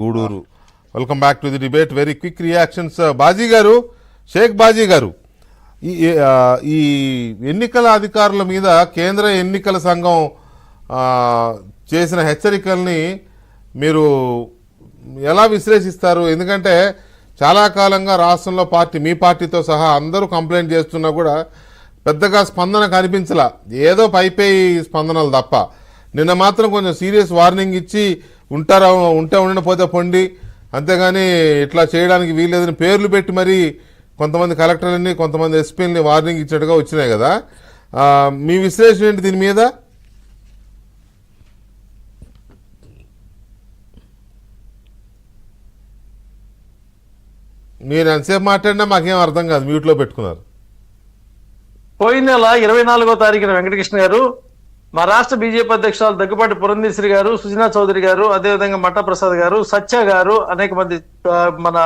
Gudur. Welcome back to the debate. Very quick reactions. Baji గారు, షేక్ బాజీ గారు, ఈ ఎన్నికల అధికారుల మీద కేంద్ర ఎన్నికల సంఘం చేసిన హెచ్చరికల్ని మీరు ఎలా విశ్లేషిస్తారు? ఎందుకంటే చాలా కాలంగా రాష్ట్రంలో మీ పార్టీతో సహా అందరూ కంప్లైంట్ చేస్తున్నా కూడా పెద్దగా స్పందన కనిపించలా, ఏదో పైపై స్పందనలు తప్ప. నిన్న మాత్రం కొంచెం సీరియస్ వార్నింగ్ ఇచ్చి ఉంటే ఉండకపోతే పొండి, అంతేగాని ఇట్లా చేయడానికి వీల్లేదని పేర్లు పెట్టి మరీ కొంతమంది కలెక్టర్లని కొంతమంది ఎస్పీలని వార్నింగ్ ఇచ్చినట్టుగా వచ్చినాయి కదా. మీ విశ్లేషణ ఏంటి దీని మీద? మీరు ఎంతసేపు మాట్లాడినా మాకేం అర్థం కాదు, మ్యూట్లో పెట్టుకున్నారు. పోయిన నెల 24వ తారీఖున వెంకటకృష్ణ గారు, మా రాష్ట్ర బీజేపీ అధ్యక్షురాలు దగ్గుబాటి పురంధేశ్వరి గారు, సుజనా చౌదరి గారు, అదేవిధంగా మట్టా ప్రసాద్ గారు, సత్య గారు, అనేక మంది మన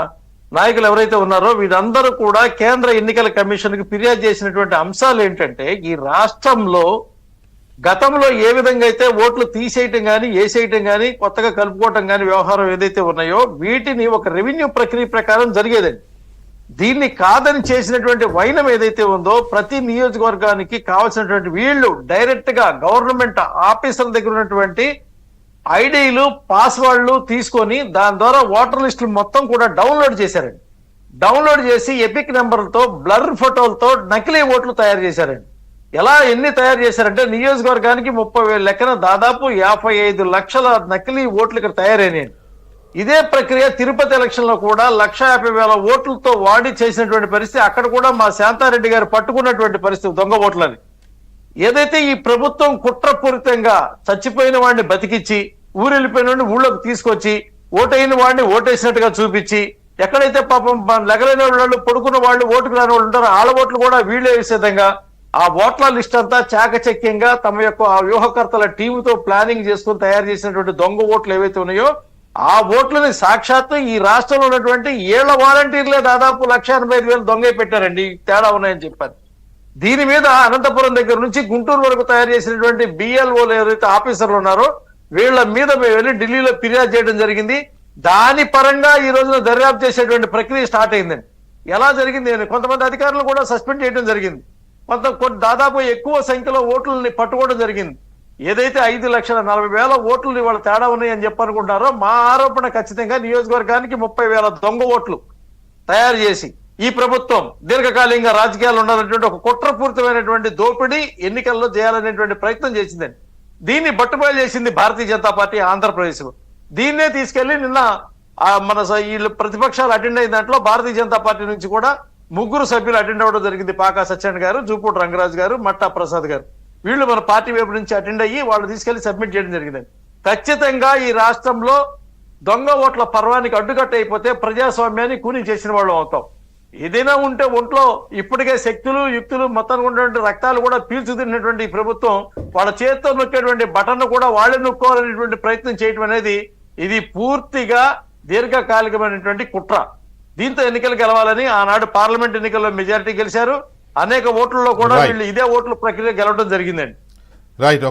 నాయకులు ఎవరైతే ఉన్నారో వీరందరూ కూడా కేంద్ర ఎన్నికల కమిషన్ కి ఫిర్యాదు చేసినటువంటి అంశాలు ఏంటంటే, ఈ రాష్ట్రంలో గతంలో ఏ విధంగా అయితే ఓట్లు తీసేయటం కానీ వేసేయటం కానీ కొత్తగా కలుపుకోవటం కానీ వ్యవహారం ఏదైతే ఉన్నాయో వీటిని ఒక రెవెన్యూ ప్రక్రియ ప్రకారం జరిగేదండి. దీన్ని కాదని చేసినటువంటి వైనం ఏదైతే ఉందో ప్రతి నియోజకవర్గానికి కావాల్సినటువంటి వీళ్ళు డైరెక్ట్ గా గవర్నమెంట్ ఆఫీసర్ల దగ్గర ఉన్నటువంటి ఐడీలు పాస్వర్డ్లు తీసుకొని దాని ద్వారా ఓటర్ లిస్టులు మొత్తం కూడా డౌన్లోడ్ చేశారండి. డౌన్లోడ్ చేసి ఎపిక్ నెంబర్లతో బ్లర్ ఫోటోలతో నకిలీ ఓట్లు తయారు చేశారండి. ఎన్ని తయారు చేశారంటే నియోజకవర్గానికి 30,000 లెక్కన దాదాపు 55 లక్షల నకిలీ ఓట్లు ఇక్కడ తయారైనాయి. ఇదే ప్రక్రియ తిరుపతి ఎలక్షన్ లో కూడా 1,50,000 ఓట్లతో వాడి చేసినటువంటి పరిస్థితి. అక్కడ కూడా మా శాంతారెడ్డి గారు పట్టుకున్నటువంటి పరిస్థితి దొంగ ఓట్లని. ఏదైతే ఈ ప్రభుత్వం కుట్రపూరితంగా చచ్చిపోయిన వాడిని బతికిచ్చి ఊరెళ్ళిపోయిన వాడిని ఊళ్ళోకి తీసుకొచ్చి ఓటైన వాడిని ఓటేసినట్టుగా చూపించి, ఎక్కడైతే పాపం లెగలేని వాళ్ళు పడుకున్న వాళ్ళు ఓటుకు రాని వాళ్ళు ఉంటారో వాళ్ళ ఓట్లు కూడా వీళ్ళే వేసే విధంగా ఆ ఓట్ల లిస్ట్ అంతా చాకచక్యంగా తమ యొక్క ఆ వ్యూహకర్తల టీముతో ప్లానింగ్ చేసుకుని తయారు చేసినటువంటి దొంగ ఓట్లు ఏవైతే ఉన్నాయో ఆ ఓట్లని సాక్షాత్తు ఈ రాష్ట్రంలో ఉన్నటువంటి ఏళ్ల వాలంటీర్లే దాదాపు 1,85,000 దొంగ పెట్టారండి. తేడా ఉన్నాయని చెప్పారు. దీని మీద అనంతపురం దగ్గర నుంచి గుంటూరు వరకు తయారు చేసినటువంటి బిఎల్ఓలు ఎవరైతే ఆఫీసర్లు ఉన్నారో వీళ్ళ మీద మేము వెళ్ళి ఢిల్లీలో ఫిర్యాదు చేయడం జరిగింది. దాని పరంగా ఈ రోజున దర్యాప్తు చేసేటువంటి ప్రక్రియ స్టార్ట్ అయిందండి. ఎలా జరిగింది అని కొంతమంది అధికారులు కూడా సస్పెండ్ చేయడం జరిగింది. దాదాపు ఎక్కువ సంఖ్యలో ఓట్లని పట్టుకోవడం జరిగింది. ఏదైతే 5,40,000 ఓట్లు వాళ్ళ తేడా ఉన్నాయని చెప్పనుకుంటారో మా ఆరోపణ ఖచ్చితంగా నియోజకవర్గానికి 30,000 దొంగ ఓట్లు తయారు చేసి ఈ ప్రభుత్వం దీర్ఘకాలికంగా రాజకీయాలు ఉండాలనేటువంటి ఒక కుట్రపూరితమైనటువంటి దోపిడీ ఎన్నికల్లో చేయాలనేటువంటి ప్రయత్నం చేసిందండి. దీన్ని బట్టుబయలు చేసింది భారతీయ జనతా పార్టీ ఆంధ్రప్రదేశ్ లో. దీన్నే తీసుకెళ్లి నిన్న మన వీళ్ళు ప్రతిపక్షాలు అటెండ్ అయిన దాంట్లో భారతీయ జనతా పార్టీ నుంచి కూడా 3 సభ్యులు అటెండ్ అవ్వడం జరిగింది. పాకా సత్యనారాయణ గారు, జూపూడి రంగరాజు గారు, మట్టా ప్రసాద్ గారు. వీళ్ళు మన పార్టీ వైపు నుంచి అటెండ్ అయ్యి వాళ్ళు తీసుకెళ్లి సబ్మిట్ చేయడం జరిగిందండి. ఖచ్చితంగా ఈ రాష్ట్రంలో దొంగ ఓట్ల పర్వానికి అడ్డుకట్ట అయిపోతే ప్రజాస్వామ్యాన్ని కూని చేసిన వాళ్ళు అవుతాం. ఏదైనా ఉంటే ఒంట్లో ఇప్పటికే శక్తులు యుక్తులు మొత్తానికి ఉన్నటువంటి రక్తాలు కూడా పీల్చుతున్నటువంటి ప్రభుత్వం వాళ్ళ చేతితో నొక్కేటువంటి బటన్ కూడా వాళ్ళే నొక్కోవాలనేటువంటి ప్రయత్నం చేయడం అనేది ఇది పూర్తిగా దీర్ఘకాలికమైనటువంటి కుట్ర. దీంతో ఎన్నికలు గెలవాలని ఆనాడు పార్లమెంట్ ఎన్నికల్లో మెజారిటీ గెలిచారు. అనేక ఓట్లలో కూడా వీళ్ళు ఇదే ఓట్ల ప్రక్రియ గెలవడం జరిగిందండి. రైట్.